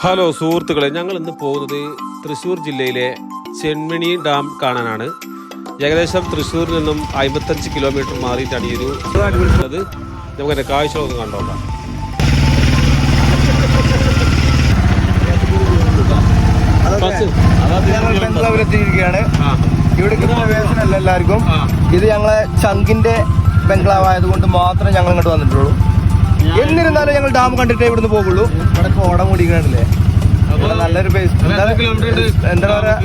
Hello സുഹൃത്തുക്കളെ, ഞങ്ങൾ ഇന്ന് പോകുന്നത് തൃശ്ശൂർ ജില്ലയിലെ ചെമ്മണി ഡാം കാണാനാണ്. ഏകദേശം തൃശ്ശൂരിൽ നിന്നും 55 കിലോമീറ്റർ മാറിയിട്ടാണ് ഈ ഒരു ഉള്ളത്. നമുക്കതിൻ്റെ കാഴ്ചകളൊക്കെ കണ്ടോക്കാം. ബംഗ്ലാവിലെത്തിയിരിക്കുകയാണ്. ഇവിടേക്ക് പ്രവേശനമല്ല എല്ലാവർക്കും. ഇത് ഞങ്ങളെ ചങ്കിന്റെ ബംഗ്ലാവ് ആയതുകൊണ്ട് മാത്രമേ ഞങ്ങൾ ഇങ്ങോട്ട് വന്നിട്ടുള്ളൂ. എന്നിരുന്നാലും ഞങ്ങൾ ഡാം കണ്ടിട്ടേ ഇവിടുന്ന് പോകുള്ളൂ. ഇവിടെ കോട മൂടിക്കണല്ലേ, നല്ലൊരു പ്ലേസ്. എന്താ പറയാ,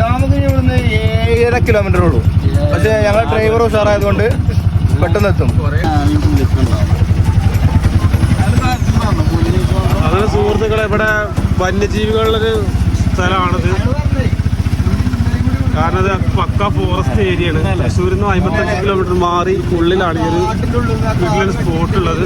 ഡാമൊക്കെ ഇവിടുന്ന് 7.5 കിലോമീറ്റർ ഉള്ളൂ. പക്ഷെ ഞങ്ങൾ ഡ്രൈവർ ഉഷാറായതുകൊണ്ട് പെട്ടെന്ന് എത്തും. അങ്ങനെ സുഹൃത്തുക്കളെ, ഇവിടെ വന്യജീവികളുടെ സ്ഥലമാണിത്. കാരണം ഇത് പക്ക ഫോറസ്റ്റ് ഏരിയയാണ്. തൃശ്ശൂരിൽ നിന്ന് 55 കിലോമീറ്റർ മാറി ഉള്ളിലാണ് ഈ ഒരു സ്പോട്ട് ഉള്ളത്.